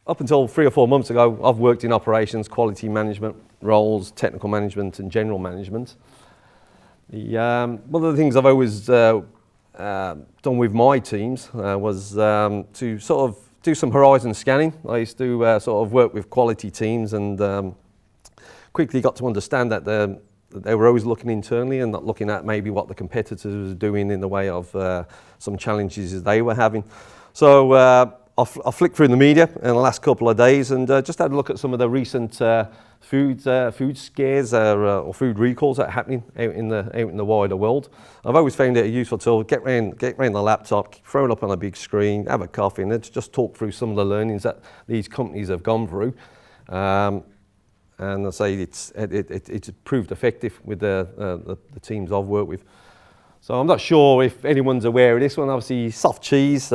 up until 3 or 4 months ago, I've worked in operations, quality management roles, technical management and general management. One of the things I've always done with my teams was to sort of do some horizon scanning. I used to sort of work with quality teams and quickly got to understand that they were always looking internally and not looking at maybe what the competitors were doing in the way of some challenges they were having. So I flicked through the media in the last couple of days and just had a look at some of the recent food scares or food recalls that are happening out in the wider world. I've always found it a useful tool. Get round the laptop, throw it up on a big screen, have a coffee, and let's just talk through some of the learnings that these companies have gone through. And I say it's proved effective with the teams I've worked with. So I'm not sure if anyone's aware of this one. Obviously, soft cheese.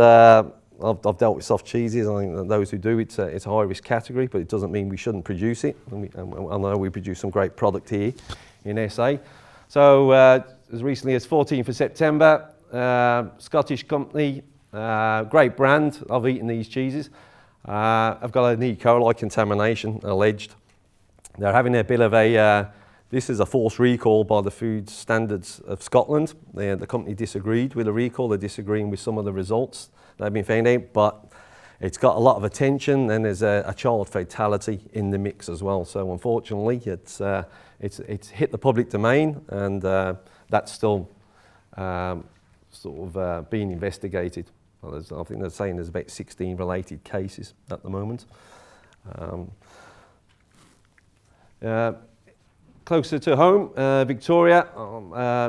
I've dealt with soft cheeses. I think that those who do, it's a high risk category, but it doesn't mean we shouldn't produce it. And I know we produce some great product here in SA. So as recently as 14th of September, Scottish company, great brand. I've eaten these cheeses. I've got an E. coli contamination alleged. They're having a bit of this is a forced recall by the Food Standards of Scotland. The company disagreed with the recall. They're disagreeing with some of the results that have been found out, but it's got a lot of attention and there's a child fatality in the mix as well. So unfortunately, it's hit the public domain and that's still being investigated. Well, I think they're saying there's about 16 related cases at the moment. Closer to home, Victoria,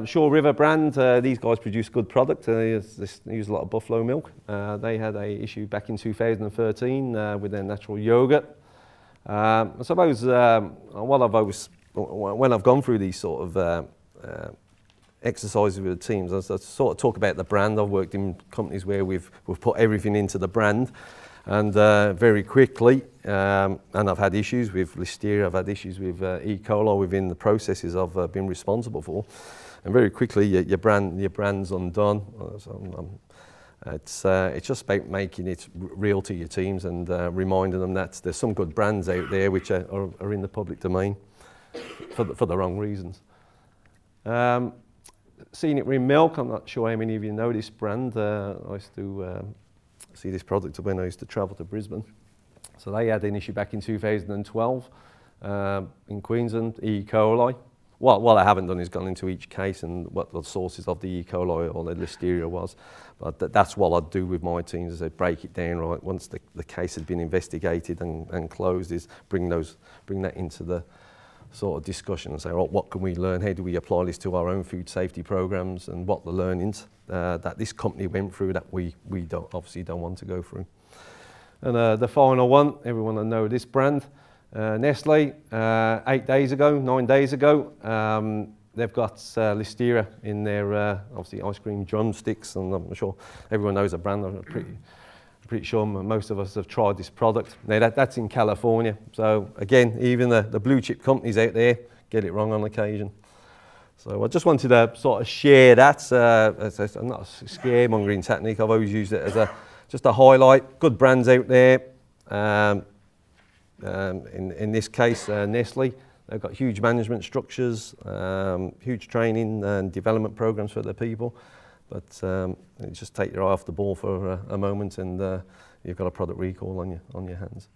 Shore River brand, these guys produce good product. They use a lot of buffalo milk. They had an issue back in 2013 with their natural yogurt. I suppose when I've gone through these sort of exercises with the teams, I sort of talk about the brand. I've worked in companies where we've put everything into the brand. And very quickly, and I've had issues with Listeria, I've had issues with E. coli within the processes I've been responsible for, and very quickly your brand's undone. It's just about making it real to your teams and reminding them that there's some good brands out there which are in the public domain for the wrong reasons. Seen it in milk. I'm not sure how many of you know this brand. I used to see this product when I used to travel to Brisbane. So they had an issue back in 2012 in Queensland, E. coli. What I haven't done is gone into each case and what the sources of the E. coli or the Listeria was. But that's what I'd do with my teams, is I'd break it down, right? Once the case had been investigated and closed, is bring that into the sort of discussion and say, well, what can we learn? How do we apply this to our own food safety programs, and what the learnings that this company went through that we obviously don't want to go through. And the final one, everyone will know this brand, Nestle. 9 days ago, they've got Listeria in their obviously ice cream drumsticks, and I'm sure everyone knows the brand. I'm pretty sure most of us have tried this product. Now that's in California. So again, even the blue chip companies out there get it wrong on occasion. So I just wanted to sort of share that. It's not a scaremongering technique. I've always used it as just a highlight. Good brands out there. In this case, Nestle. They've got huge management structures, huge training and development programs for their people. But just take your eye off the ball for a moment and you've got a product recall on your hands.